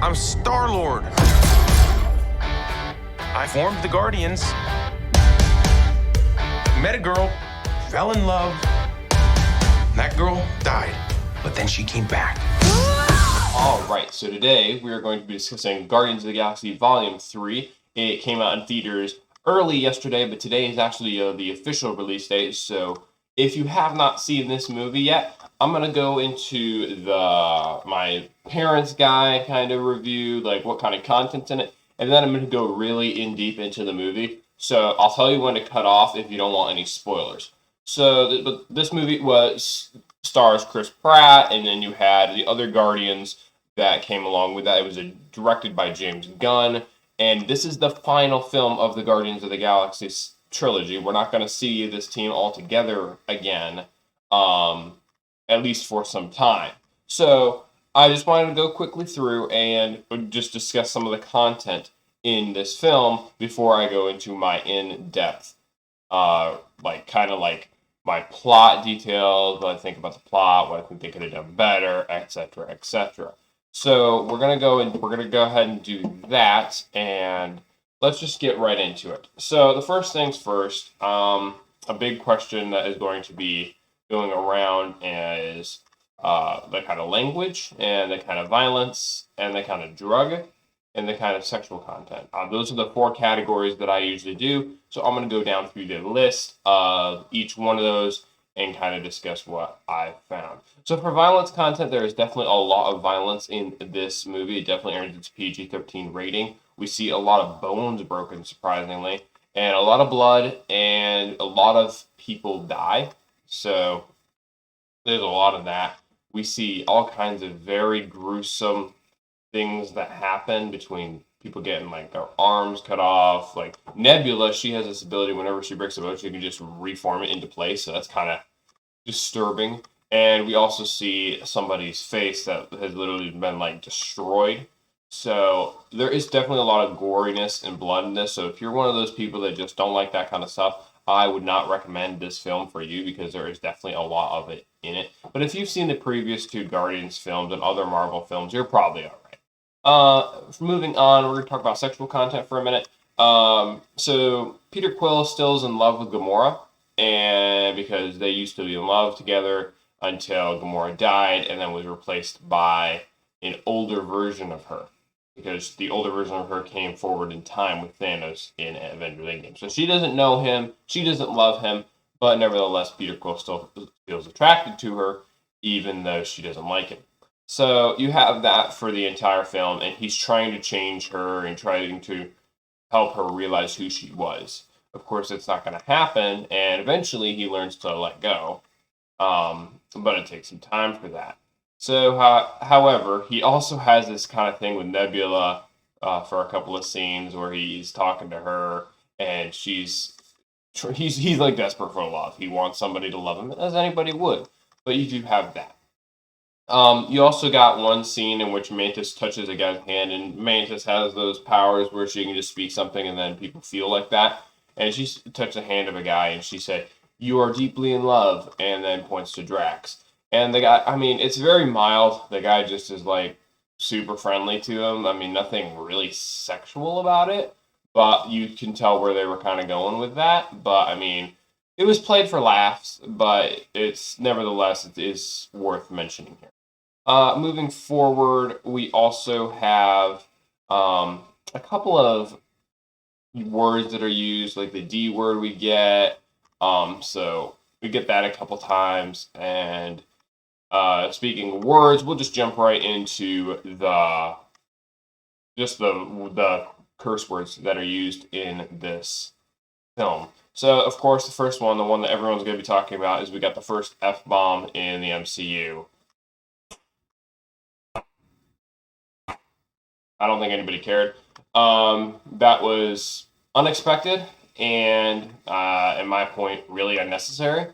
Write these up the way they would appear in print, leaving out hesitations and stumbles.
I'm Star-Lord. I formed the Guardians. Met a girl, fell in love. That girl died, but then she came back. Alright, so today we are going to be discussing Guardians of the Galaxy Volume 3. It came out in theaters early yesterday, but today is actually the official release date. So if you have not seen this movie yet, I'm going to go into my parents' guide kind of review, like what kind of content's in it, and then I'm going to go really in deep into the movie. So I'll tell you when to cut off if you don't want any spoilers. So this movie stars Chris Pratt, and then you had the other Guardians that came along with that. It was directed by James Gunn, and this is the final film of the Guardians of the Galaxy trilogy. We're not going to see this team all together again, at least for some time. So I just wanted to go quickly through and just discuss some of the content in this film before I go into my in-depth, my plot details, what I think about the plot, what I think they could have done better, etc., etc. So we're gonna go ahead and do that, and let's just get right into it. So the first things first, a big question that is going to be going around is the kind of language and the kind of violence and the kind of drug and the kind of sexual content. Those are the 4 categories that I usually do. So I'm going to go down through the list of each one of those and kind of discuss what I found. So for violence content, there is definitely a lot of violence in this movie. It definitely earns its PG-13 rating. We see a lot of bones broken, surprisingly, and a lot of blood, and a lot of people die. So there's a lot of that. We see all kinds of very gruesome things that happen between people getting like their arms cut off. Like Nebula, she has this ability whenever she breaks a bone, she can just reform it into place. So that's kind of disturbing. And we also see somebody's face that has literally been like destroyed. So there is definitely a lot of goriness and blood in this. So if you're one of those people that just don't like that kind of stuff, I would not recommend this film for you because there is definitely a lot of it in it. But if you've seen the previous 2 Guardians films and other Marvel films, you're probably all right. Moving on, we're going to talk about sexual content for a minute. So Peter Quill still is in love with Gamora, and because they used to be in love together until Gamora died and then was replaced by an older version of her, because the older version of her came forward in time with Thanos in Avengers Endgame. So she doesn't know him, she doesn't love him, but nevertheless, Peter Quill still feels attracted to her, even though she doesn't like him. So you have that for the entire film, and he's trying to change her and trying to help her realize who she was. Of course, it's not going to happen, and eventually he learns to let go, but it takes some time for that. So, however, he also has this kind of thing with Nebula for a couple of scenes where he's talking to her, and he's like desperate for love. He wants somebody to love him, as anybody would, but you do have that. You also got one scene in which Mantis touches a guy's hand, and Mantis has those powers where she can just speak something and then people feel like that. And she touched the hand of a guy and she said, "You are deeply in love," and then points to Drax. And the guy, I mean, it's very mild. The guy just is like super friendly to him. I mean, nothing really sexual about it, but you can tell where they were kind of going with that. But I mean, it was played for laughs, but it is worth mentioning here. Moving forward, we also have a couple of words that are used, like the D word we get. So we get that a couple times. And speaking of words, we'll just jump right into the curse words that are used in this film. So, of course, the first one, the one that everyone's going to be talking about, is we got the first F-bomb in the MCU. I don't think anybody cared. That was unexpected and, in my point, really unnecessary.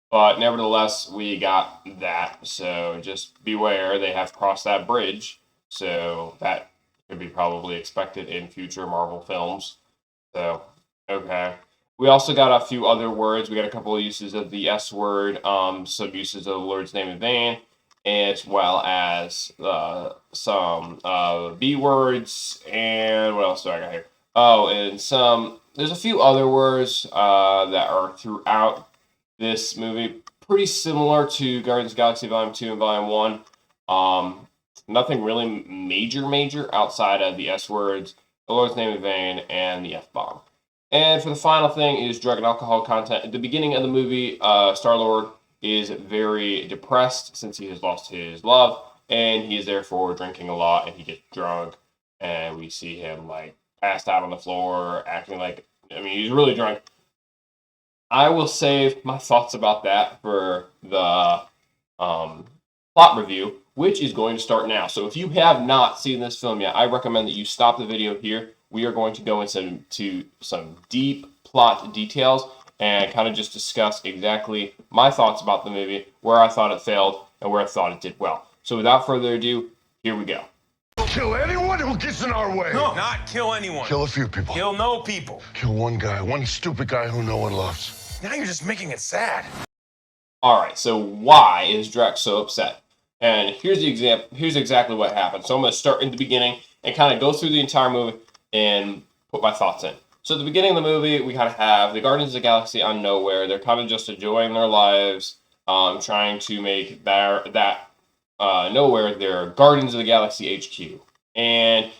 But nevertheless, we got that. So just beware, they have crossed that bridge. So that could be probably expected in future Marvel films. So, okay. We also got a few other words. We got a couple of uses of the S word, some uses of the Lord's name in vain, as well as some B words, and what else do I got here? Oh, and there's a few other words that are throughout this movie, pretty similar to Guardians of the Galaxy Volume 2 and Volume 1. Nothing really major outside of the S words, the Lord's name in vain, and the F bomb. And for the final thing is drug and alcohol content. At the beginning of the movie, Star-Lord is very depressed since he has lost his love, and he is therefore drinking a lot, and he gets drunk, and we see him like passed out on the floor, acting like, I mean, he's really drunk. I will save my thoughts about that for the plot review, which is going to start now. So if you have not seen this film yet, I recommend that you stop the video here. We are going to go into some deep plot details and kind of just discuss exactly my thoughts about the movie, where I thought it failed, and where I thought it did well. So without further ado, here we go. Kill anyone who gets in our way. No, not kill anyone. Kill a few people. Kill no people. Kill one guy, one stupid guy who no one loves. Now you're just making it sad. All right, so why is Drax so upset? And here's the example. Here's exactly what happened. So I'm going to start in the beginning and kind of go through the entire movie and put my thoughts in. So at the beginning of the movie, we kind of have the Guardians of the Galaxy on nowhere. They're kind of just enjoying their lives, trying to make that nowhere their Guardians of the Galaxy HQ. And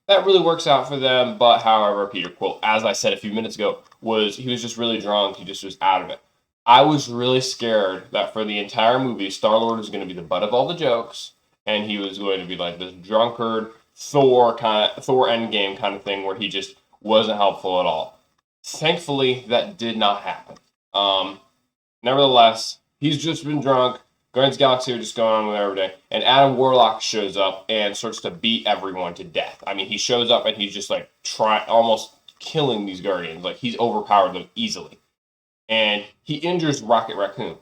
that really works out for them. But however, Peter Quill, as I said a few minutes ago, was just really drunk. He just was out of it. I was really scared that for the entire movie, Star-Lord was going to be the butt of all the jokes, and he was going to be like this drunkard Thor Endgame kind of thing where he just wasn't helpful at all. Thankfully, that did not happen. Nevertheless, he's just been drunk. Guardians of the Galaxy are just going on with every day, and Adam Warlock shows up and starts to beat everyone to death. I mean, he shows up and he's just like almost killing these Guardians. Like, he's overpowered them easily. And he injures Rocket Raccoon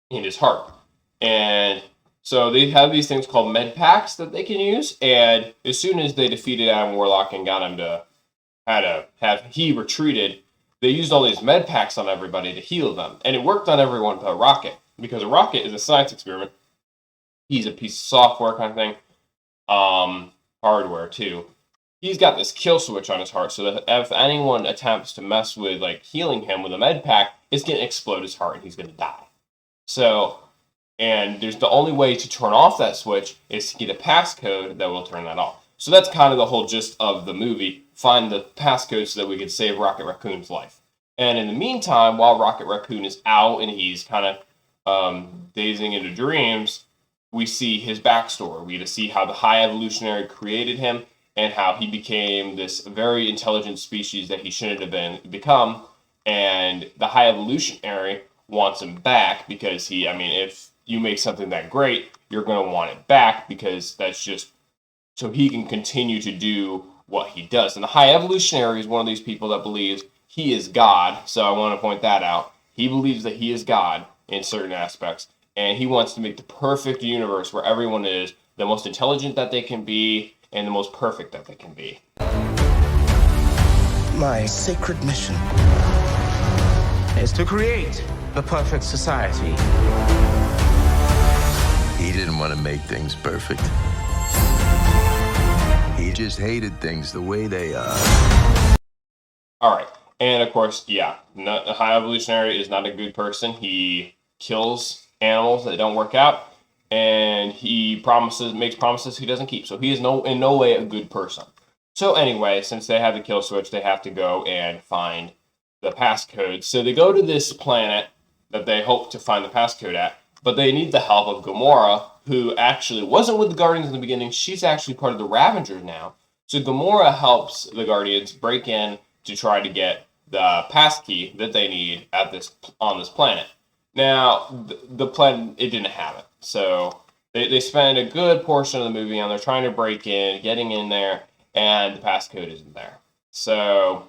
in his heart. And so they have these things called med packs that they can use. And as soon as they defeated Adam Warlock and got him to have he retreated, they used all these med packs on everybody to heal them. And it worked on everyone but Rocket, because Rocket is a science experiment. He's a piece of software kind of thing. Hardware too. He's got this kill switch on his heart, so that if anyone attempts to mess with like healing him with a med pack, it's going to explode his heart and he's going to die. So, and there's the only way to turn off that switch is to get a passcode that will turn that off. So that's kind of the whole gist of the movie. Find the passcode so that we can save Rocket Raccoon's life. And in the meantime, while Rocket Raccoon is out and he's kind of dazing into dreams, we see his backstory. We get to see how the High Evolutionary created him, and how he became this very intelligent species that he shouldn't have become. And the High Evolutionary wants him back because if you make something that great, you're going to want it back, because that's just so he can continue to do what he does. And the High Evolutionary is one of these people that believes he is God. So I want to point that out. He believes that he is God in certain aspects. And he wants to make the perfect universe where everyone is the most intelligent that they can be, and the most perfect that they can be. My sacred mission is to create the perfect society. He didn't want to make things perfect. He just hated things the way they are. All right. And of course, the High Evolutionary is not a good person. He kills animals that don't work out. And he makes promises he doesn't keep. So he is in no way a good person. So anyway, since they have the kill switch, they have to go and find the passcode. So they go to this planet that they hope to find the passcode at, but they need the help of Gamora, who actually wasn't with the Guardians in the beginning. She's actually part of the Ravengers now. So Gamora helps the Guardians break in to try to get the passkey that they need on this planet. Now, the planet, it didn't have it. So they spend a good portion of the movie on they're trying to break in, getting in there, and the passcode isn't there. So,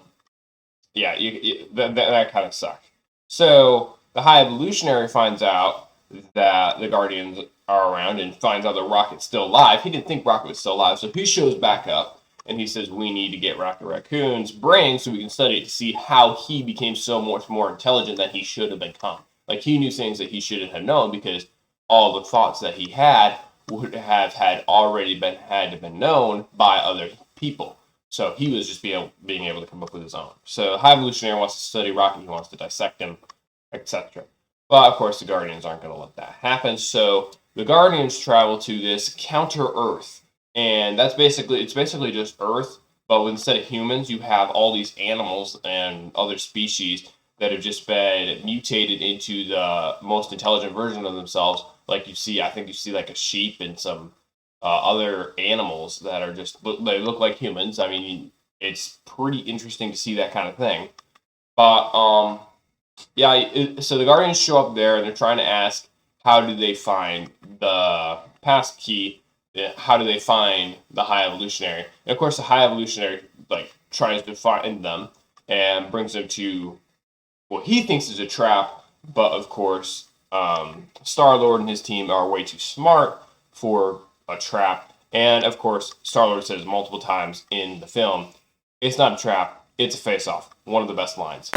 yeah, that kind of sucked. So the High Evolutionary finds out that the Guardians are around and finds out that Rocket's still alive. He didn't think Rocket was still alive, so he shows back up, and he says, we need to get Rocket Raccoon's brain so we can study it to see how he became so much more intelligent than he should have become. Like, he knew things that he shouldn't have known, because all the thoughts that he had would have already been known by other people. So he was just being able to come up with his own. So High Evolutionary wants to study Rocket, he wants to dissect him, etc. But of course, the Guardians aren't going to let that happen. So the Guardians travel to this counter Earth, and it's basically just Earth, but instead of humans, you have all these animals and other species that have just been mutated into the most intelligent version of themselves. Like I think you see like a sheep and some other animals that are they look like humans. I mean, it's pretty interesting to see that kind of thing. But so the Guardians show up there and they're trying to ask, how do they find the pass key? How do they find the High Evolutionary? And of course, the High Evolutionary tries to find them and brings them to what he thinks is a trap. But of course, Star-Lord and his team are way too smart for a trap. And of course, Star-Lord says multiple times in the film, it's not a trap, it's a face-off. One of the best lines.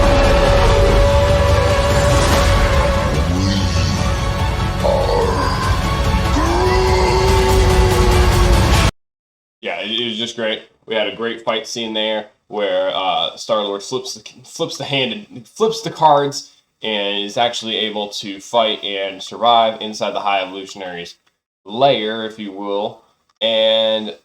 Yeah, it was just great. We had a great fight scene there where Star-Lord flips the cards and is actually able to fight and survive inside the High Evolutionary's lair, if you will. And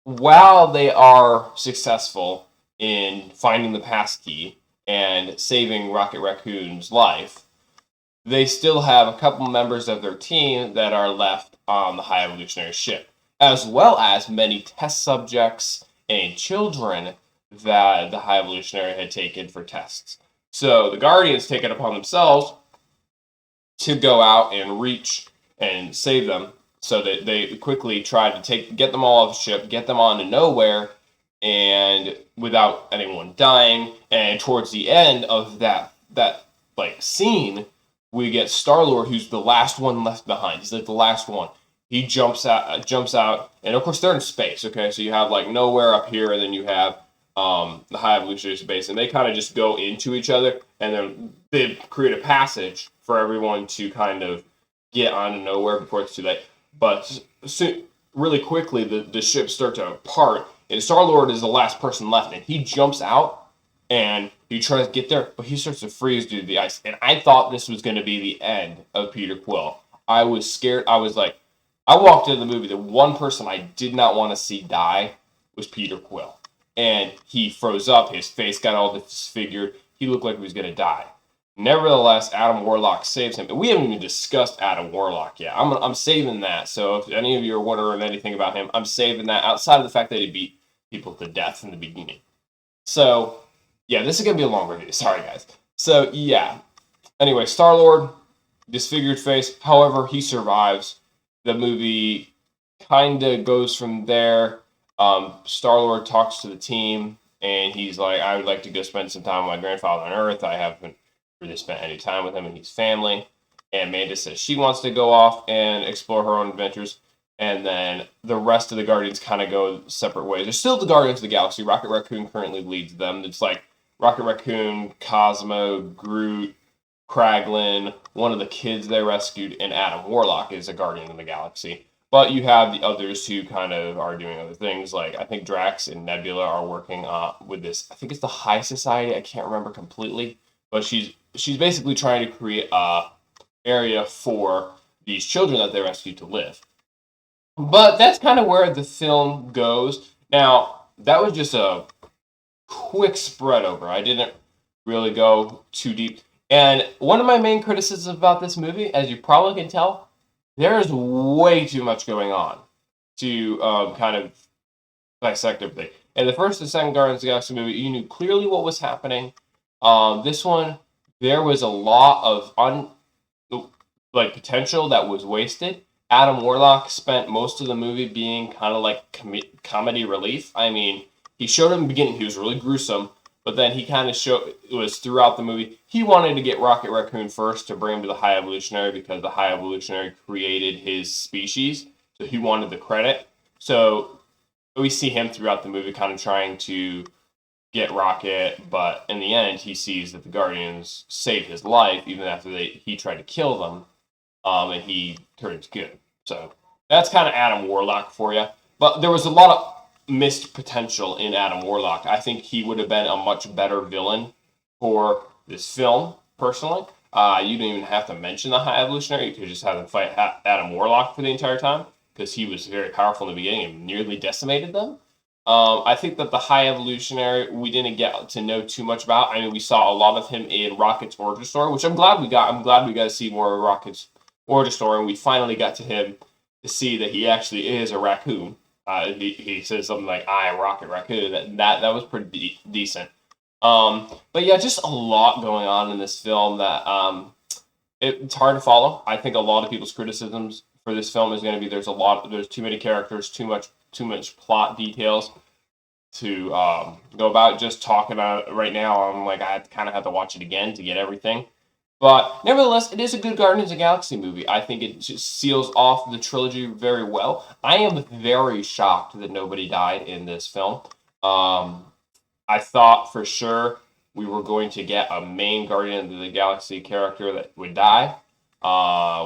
while they are successful in finding the passkey and saving Rocket Raccoon's life, they still have a couple members of their team that are left on the High Evolutionary ship, as well as many test subjects and children that the High Evolutionary had taken for tests. So the Guardians take it upon themselves to go out and reach and save them. So that they quickly tried to get them all off the ship, get them onto nowhere, and without anyone dying. And towards the end of that scene, we get Star-Lord, who's the last one left behind. He's like the last one. He jumps out, and of course they're in space. Okay, so you have nowhere up here, and then you have the High Evolutionary space, and they kind of just go into each other, and then they create a passage for everyone to kind of get onto nowhere before it's too late. But really quickly, the ships start to part, and Star-Lord is the last person left, and he jumps out, and he tries to get there, but he starts to freeze due to the ice. And I thought this was going to be the end of Peter Quill. I was scared. I walked into the movie, the one person I did not want to see die was Peter Quill. And he froze up, his face got all disfigured, he looked like he was going to die. Nevertheless, Adam Warlock saves him. And we haven't even discussed Adam Warlock yet. I'm saving that. So if any of you are wondering anything about him, I'm saving that outside of the fact that he beat people to death in the beginning. So, yeah, this is going to be a long review. Sorry, guys. So, yeah. Anyway, Star-Lord, disfigured face. However, he survives. The movie kind of goes from there. Star-Lord talks to the team, and he's like, I would like to go spend some time with my grandfather on Earth. I haven't really spent any time with him and his family. And Amanda says she wants to go off and explore her own adventures. And then the rest of the Guardians kind of go separate ways. There's still the Guardians of the Galaxy. Rocket Raccoon currently leads them. It's like Rocket Raccoon, Cosmo, Groot, Kraglin, one of the kids they rescued, and Adam Warlock is a Guardian of the Galaxy. But you have the others who kind of are doing other things. Like, I think Drax and Nebula are working with this. I think it's the High Society. I can't remember completely. But she's basically trying to create a area for these children that they rescued to live. But that's kind of where the film goes. Now, that was just a quick spread over. I didn't really go too deep. And one of my main criticisms about this movie, as you probably can tell, there is way too much going on to kind of dissect everything. And the first and second Guardians of the Galaxy movie, you knew clearly what was happening. This one, there was a lot of potential that was wasted. Adam Warlock spent most of the movie being kind of like comedy relief. I mean, he showed in the beginning he was really gruesome, but then he kind of was throughout the movie. He wanted to get Rocket Raccoon first to bring him to the High Evolutionary because the High Evolutionary created his species, so he wanted the credit. So we see him throughout the movie kind of trying to get Rocket, but in the end, he sees that the Guardians saved his life even after he tried to kill them. and he turns good. So that's kind of Adam Warlock for you. But there was a lot of missed potential in Adam Warlock. I think he would have been a much better villain for this film, personally. You didn't even have to mention the High Evolutionary. You could just have them fight Adam Warlock for the entire time, because he was very powerful in the beginning and nearly decimated them. I think that the High Evolutionary, we didn't get to know too much about. I mean, we saw a lot of him in Rocket's origin story, which I'm glad we got. I'm glad we got to see more of Rocket's origin story, and we finally got to him to see that he actually is a raccoon. He says something like, "I am Rocket Raccoon." That was pretty decent. But yeah, just a lot going on in this film that it's hard to follow. I think a lot of people's criticisms for this film is going to be there's too many characters, too much plot details to go about. Just talking about it right now, I'm like, I kind of have to watch it again to get everything. But nevertheless, it is a good Guardians of the Galaxy movie. I think it just seals off the trilogy very well. I am very shocked that nobody died in this film. I thought for sure we were going to get a main Guardian of the Galaxy character that would die.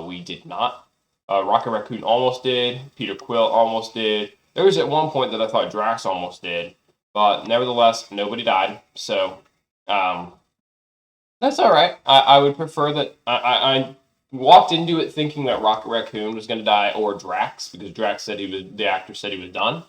We did not. Rocket Raccoon almost did. Peter Quill almost did. There was at one point that I thought Drax almost did. But nevertheless, nobody died. So, that's all right. I would prefer that. I walked into it thinking that Rocket Raccoon was going to die, or Drax, because Drax said the actor said he was done.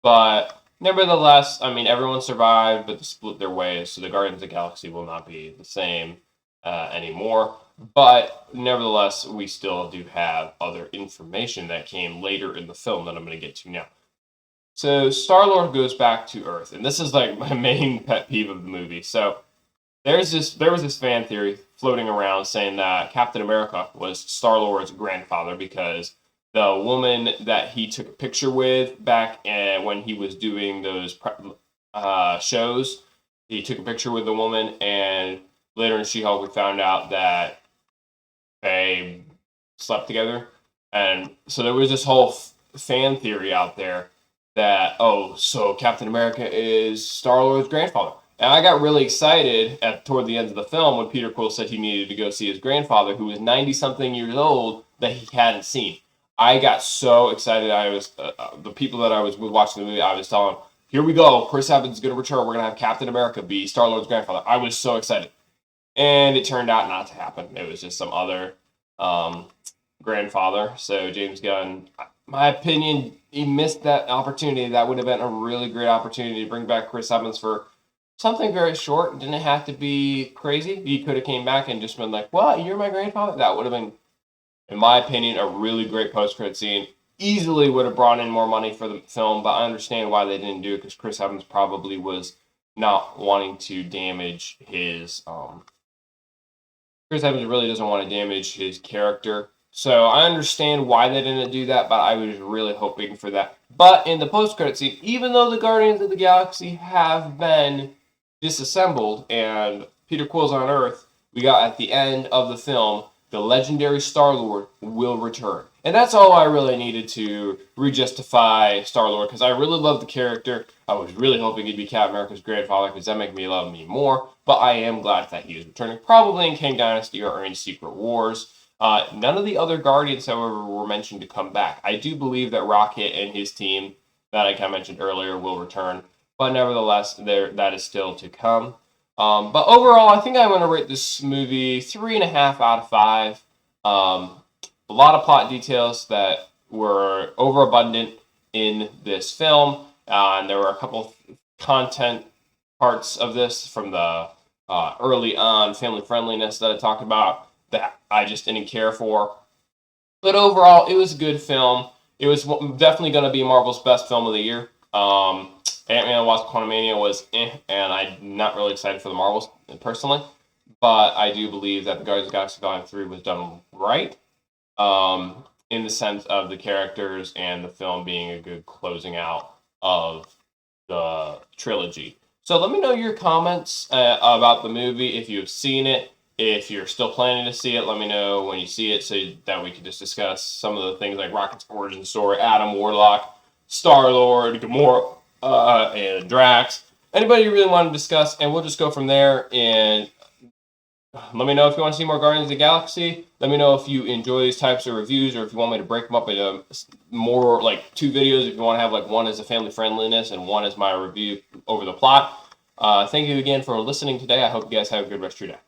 But nevertheless, I mean, everyone survived, but they split their ways, so the Guardians of the Galaxy will not be the same anymore. But nevertheless, we still do have other information that came later in the film that I'm going to get to now. So Star-Lord goes back to Earth, and this is like my main pet peeve of the movie. So there was this fan theory floating around saying that Captain America was Star-Lord's grandfather, because the woman that he took a picture with back when he was doing those shows, he took a picture with the woman, and later in She-Hulk we found out that they slept together. And so there was this whole fan theory out there that, oh, so Captain America is Star-Lord's grandfather. And I got really excited toward the end of the film when Peter Quill said he needed to go see his grandfather, who was 90-something years old, that he hadn't seen. I got so excited. I was the people that I was with watching the movie, I was telling them, here we go, Chris Evans is going to return. We're going to have Captain America be Star-Lord's grandfather. I was so excited. And it turned out not to happen. It was just some other grandfather. So James Gunn, my opinion, he missed that opportunity. That would have been a really great opportunity to bring back Chris Evans for something very short. Didn't have to be crazy. He could have came back and just been like, "What? You're my grandfather?" That would have been, in my opinion, a really great post-credit scene. Easily would have brought in more money for the film, but I understand why they didn't do it, because Chris Evans probably was not wanting to damage his. Chris Evans really doesn't want to damage his character. So I understand why they didn't do that, but I was really hoping for that. But in the post-credit scene, even though the Guardians of the Galaxy have been disassembled and Peter Quill's on Earth, we got at the end of the film, the legendary Star-Lord will return. And that's all I really needed to re-justify Star-Lord, because I really love the character. I was really hoping he'd be Captain America's grandfather, because that makes me love him more. But I am glad that he is returning, probably in Kang Dynasty or in Secret Wars. None of the other Guardians, however, were mentioned to come back. I do believe that Rocket and his team, that I kind of mentioned earlier, will return. But nevertheless, that is still to come. But overall, I think I'm going to rate this movie 3.5 out of 5. A lot of plot details that were overabundant in this film. And there were a couple content parts of this from the early on family friendliness that I talked about that I just didn't care for. But overall, it was a good film. It was definitely going to be Marvel's best film of the year. Ant-Man and Wasp: Quantumania was and I'm not really excited for the Marvels personally, but I do believe that the Guardians of the Galaxy Volume 3 was done right, in the sense of the characters and the film being a good closing out of the trilogy. So let me know your comments about the movie, if you've seen it. If you're still planning to see it, let me know when you see it so that we can just discuss some of the things like Rocket's origin story, Adam Warlock, Star-Lord, Gamora, and Drax. Anybody you really want to discuss, and we'll just go from there. And Let me know if you want to see more Guardians of the Galaxy. Let me know if you enjoy these types of reviews, or if you want me to break them up into more like 2 videos. If you want to have like one as a family friendliness and one as my review over the plot. Thank you again for listening today. I hope you guys have a good rest of your day.